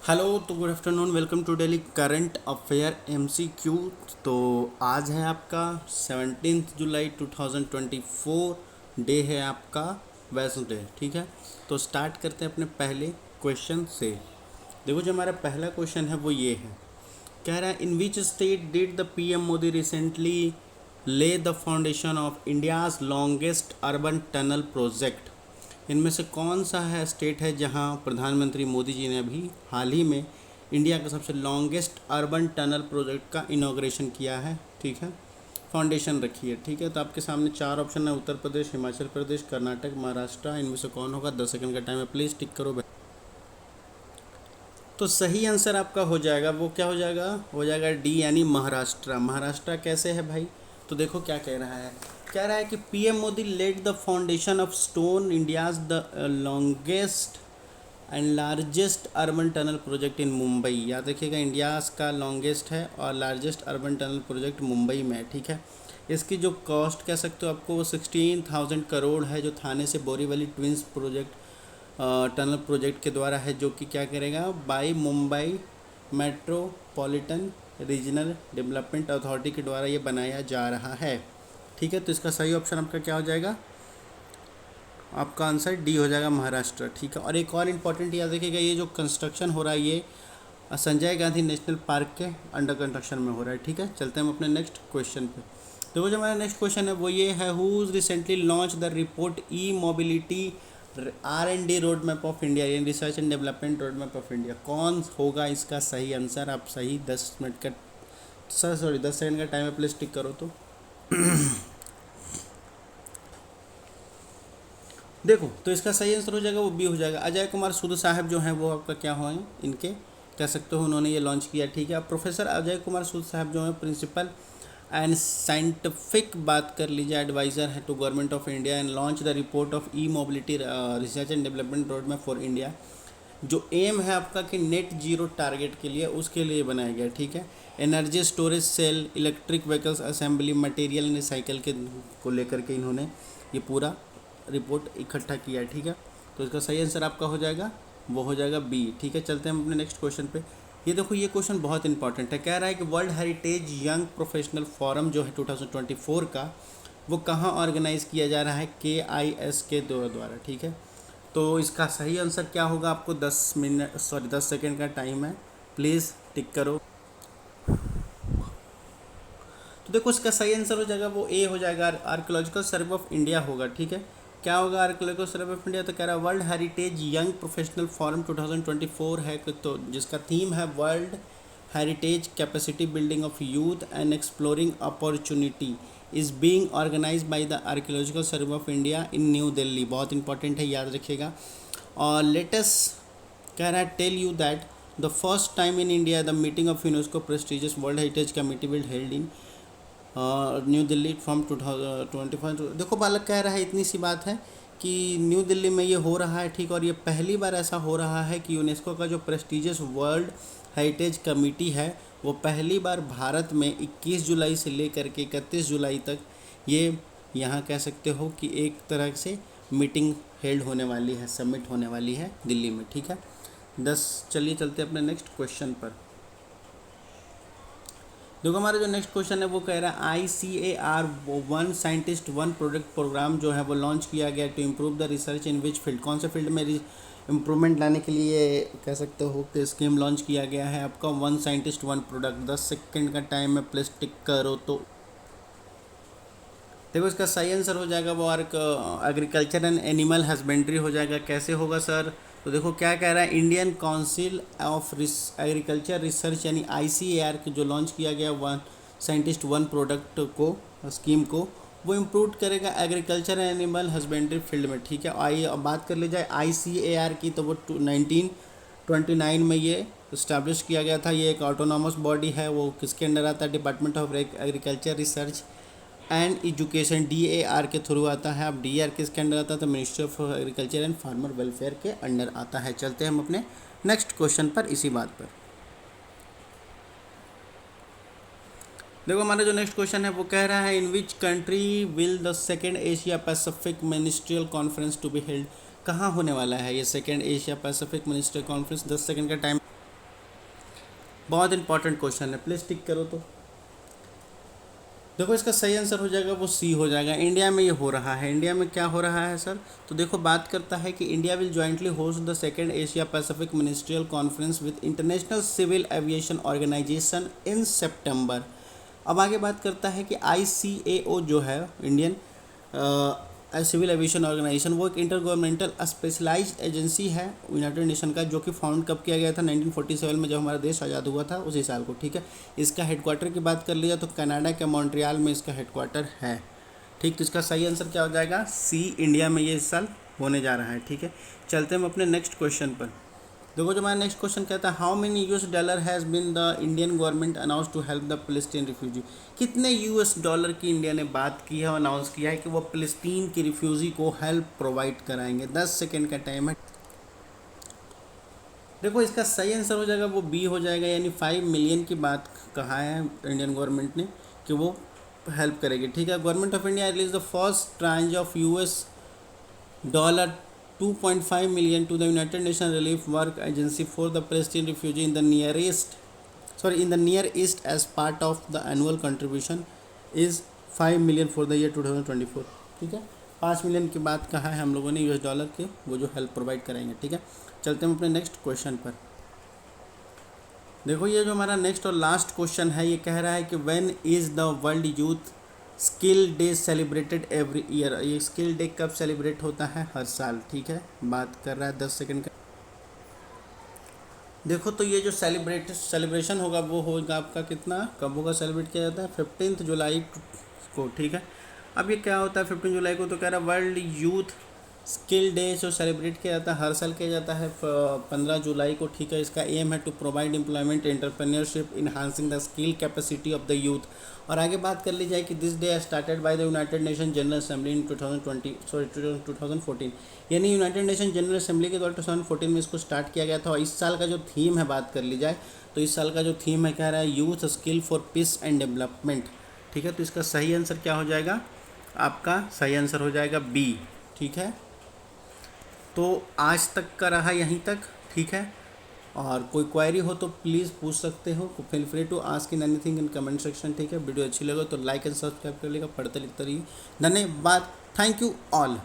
Hello तो good afternoon, welcome to daily current affair MCQ. तो आज है आपका 17 जुलाई 2024। डे है आपका वेडनेसडे, ठीक है। तो स्टार्ट करते हैं अपने पहले क्वेश्चन से। देखो, जो हमारा पहला क्वेश्चन है वो ये है, कह रहा है in which state did the PM Modi recently lay the foundation of India's longest urban tunnel project. इनमें से कौन सा है स्टेट है जहां प्रधानमंत्री मोदी जी ने अभी हाल ही में इंडिया का सबसे लॉन्गेस्ट अर्बन टनल प्रोजेक्ट का इनॉग्रेशन किया है, ठीक है, फाउंडेशन रखी है, ठीक है। तो आपके सामने चार ऑप्शन है, उत्तर प्रदेश, हिमाचल प्रदेश, कर्नाटक, महाराष्ट्र। इनमें से कौन होगा? 10 सेकंड का टाइम है, प्लीज़ टिक करो। तो सही आंसर आपका हो जाएगा, वो क्या हो जाएगा डी, यानी महाराष्ट्र। महाराष्ट्र कैसे है भाई? तो देखो क्या कह रहा है कि PM Modi laid the foundation of stone India's the longest and largest urban tunnel project in Mumbai. याद रखिएगा, इंडियाज का लॉन्गेस्ट है और largest urban tunnel project Mumbai में है, ठीक है। इसकी जो कॉस्ट कह सकते हो आपको, वो 16,000 करोड़ है, जो थाने से Borivali twins project tunnel project के द्वारा है, जो कि क्या करेगा, by Mumbai metropolitan regional development authority के द्वारा ये बनाया जा रहा है, ठीक है। तो इसका सही ऑप्शन आपका क्या हो जाएगा? आपका आंसर डी हो जाएगा, महाराष्ट्र, ठीक है। और एक और इम्पॉर्टेंट याद रखिएगा, ये जो कंस्ट्रक्शन हो रहा है ये संजय गांधी नेशनल पार्क के अंडर कंस्ट्रक्शन में हो रहा है, ठीक है। चलते हैं हम अपने नेक्स्ट क्वेश्चन पे। देखो, जो हमारा नेक्स्ट क्वेश्चन है वो ये है, who's recently launched the report e mobility R&D road map of India, in research and development road map of India. कौन होगा इसका सही आंसर? आप सही 10 मिनट का सॉरी 10 सेकंड का टाइम है, प्लीज टिक करो। तो देखो, तो इसका सही आंसर हो जाएगा, वो बी हो जाएगा। अजय कुमार सूद साहब जो हैं वो आपका क्या हुए, इनके कह सकते हो उन्होंने ये लॉन्च किया, ठीक है। अब प्रोफेसर अजय कुमार सूद साहब जो हैं प्रिंसिपल एंड साइंटिफिक बात कर लीजिए एडवाइज़र है to government of India and launch the report of e mobility research and development road map for India. जो एम है आपका कि नेट जीरो टारगेट के लिए, उसके लिए बनाया गया, ठीक है। Energy storage cell, electric vehicles assembly, material recycle के को लेकर के इन्होंने ये पूरा रिपोर्ट इकट्ठा किया है, ठीक है। तो इसका सही आंसर आपका हो जाएगा, वो हो जाएगा बी, ठीक है। चलते हैं हम अपने नेक्स्ट क्वेश्चन पे। ये देखो, ये क्वेश्चन बहुत इंपॉर्टेंट है। कह रहा है कि world heritage young professional forum जो है 2024 का, वो कहाँ ऑर्गेनाइज किया जा रहा है? KIS के द्वारा, ठीक है। तो इसका सही आंसर क्या होगा? आपको 10 सेकंड का टाइम है, प्लीज़ टिक करो। तो देखो, इसका सही आंसर हो जाएगा, वो ए हो जाएगा, आर्कोलॉजिकल सर्वे ऑफ इंडिया होगा, ठीक है। क्या होगा आर्कोलॉजिकल सर्वे ऑफ इंडिया? तो कह रहा है world heritage young professional forum 2024 है, तो जिसका थीम है world heritage capacity building of youth and exploring opportunity is being organised by the archaeological survey of India in New Delhi. बहुत इंपॉर्टेंट है, याद रखिएगा। और लेटेस्ट कह रहा है tell you that the first time in India the meeting of UNESCO prestigious world heritage committee will held in New Delhi from 2025। देखो, बालक कह रहा है, इतनी सी बात है कि न्यू दिल्ली में ये हो रहा है, ठीक। और ये पहली बार ऐसा हो रहा है कि यूनेस्को का जो प्रेस्टिजियस वर्ल्ड हेरिटेज कमेटी है, वो पहली बार भारत में 21 जुलाई से लेकर के 31 जुलाई तक ये यहाँ कह सकते हो कि एक तरह से मीटिंग हेल्ड होने वाली है, सबमिट होने वाली है दिल्ली में, ठीक है। चलिए चलते अपने नेक्स्ट क्वेश्चन पर। देखो, हमारा जो नेक्स्ट क्वेश्चन है वो कह रहा है ICAR one scientist one product programme जो है वो लॉन्च किया गया to improve the research in which field. कौन से फील्ड में इम्प्रूवमेंट लाने के लिए कह सकते हो कि स्कीम लॉन्च किया गया है आपका one scientist one product. 10 second का टाइम में, प्लीज टिक करो। तो देखो, इसका सही आंसर हो जाएगा वो एग्रीकल्चर एंड एनिमल हस्बेंड्री हो जाएगा। कैसे होगा सर? तो देखो क्या कह रहा है, Indian council of agriculture research यानी ICAR के जो लॉन्च किया गया वन साइंटिस्ट वन प्रोडक्ट को स्कीम को, वो इम्प्रूव करेगा agriculture and animal husbandry field में, ठीक है। आइए अब बात कर ली जाए ICAR की, तो वो 1929 में ये इस्टेब्लिश किया गया था। ये एक ऑटोनॉमस बॉडी है, वो किसके अंडर आता है? Department of agriculture research and education, DAR के थ्रू आता है। अब DAR किसके अंडर आता है? तो ministry of agriculture and farmer welfare के अंडर आता है। चलते हैं हम अपने नेक्स्ट क्वेश्चन पर इसी बात पर। देखो, हमारा जो नेक्स्ट क्वेश्चन है वो कह रहा है in which country will the second Asia Pacific ministerial conference to be held. कहाँ होने वाला है ये second Asia Pacific ministerial conference? 10 second का टाइम। बहुत इंपॉर्टेंट क्वेश्चन है, प्लीज़ टिक करो। तो देखो इसका सही आंसर हो जाएगा वो सी हो जाएगा। इंडिया में ये हो रहा है। इंडिया में क्या हो रहा है सर? तो देखो बात करता है कि India will jointly host the second Asia Pacific ministerial conference with International Civil Aviation Organization in September. अब आगे बात करता है कि ICAO जो है, इंडियन सिविल एविएशन ऑर्गेनाइजेशन, वो एक इंटर गवर्नमेंटल स्पेशलाइज्ड एजेंसी है यूनाइटेड नेशन का, जो कि फाउंड कब किया गया था? 1947 में, जब हमारा देश आज़ाद हुआ था उसी साल को। ठीक है, इसका हेडक्वार्टर की बात कर लिया तो कनाडा के मॉन्ट्रियल में इसका हेडक्वार्टर है। ठीक, तो इसका सही आंसर क्या हो जाएगा? सी, इंडिया में ये इस साल होने जा रहा है। ठीक है, चलते हम अपने नेक्स्ट क्वेश्चन पर। देखो जो हमारा नेक्स्ट क्वेश्चन कहता है, how many $US has been the Indian government announce to help the Palestine refugee. कितने $US की इंडिया ने बात की है और अनाउंस किया है कि वो फिलिस्तीन की रिफ्यूजी को हेल्प प्रोवाइड कराएंगे? 10 सेकेंड का टाइम है। देखो इसका सही आंसर हो जाएगा वो बी हो जाएगा, यानी 5 मिलियन की बात कहा है इंडियन गवर्नमेंट ने कि वो हेल्प करेगी। ठीक है, government of India release the first tranche of $2.5 million to the United Nations Relief Work Agency for the Palestinian refugee in the Near East as part of the annual contribution is 5 million for the year 2024। ठीक है, 5 million की बात कहा है हम लोगों ने $, के, वो जो हेल्प प्रोवाइड करेंगे। ठीक है, चलते हैं अपने नेक्स्ट क्वेश्चन पर। देखो ये जो हमारा नेक्स्ट और लास्ट क्वेश्चन है, ये कह रहा है कि when is the world youth skill day celebrated every year. ये स्किल डे कब सेलिब्रेट होता है? हर साल। ठीक है, बात कर रहा है 10 सेकंड का। देखो तो ये जो सेलिब्रेशन होगा वो होगा आपका कितना, कब होगा सेलिब्रेट किया जाता है? 15 जुलाई को। ठीक है, अब ये क्या होता है 15 जुलाई को? तो कह रहा है वर्ल्ड यूथ स्किल डे जो सेलिब्रेट किया जाता है हर साल किया जाता है 15 जुलाई को। ठीक है, इसका एम है to provide employment, entrepreneurship, enhancing the skill capacity of the youth. और आगे बात कर ली जाए कि this day started by the United Nation General Assembly in 2014, यानी यूनाइटेड नेशन जनरल असेंबली के द्वारा 2014 में इसको स्टार्ट किया गया था। और इस साल का जो थीम है बात कर ली जाए तो इस साल का जो थीम है कह रहा है youth skill for piece and development. ठीक है, तो इसका सही आंसर क्या हो जाएगा? आपका सही आंसर हो जाएगा बी। ठीक है, तो आज तक का रहा यहीं तक। ठीक है, और कोई क्वेरी हो तो प्लीज़ पूछ सकते हो, feel free to ask in anything in comment section. ठीक है, वीडियो अच्छी लगे तो लाइक एंड सब्सक्राइब कर लेगा, पढ़ते लिखते रहिए। धन्यवाद, थैंक यू ऑल।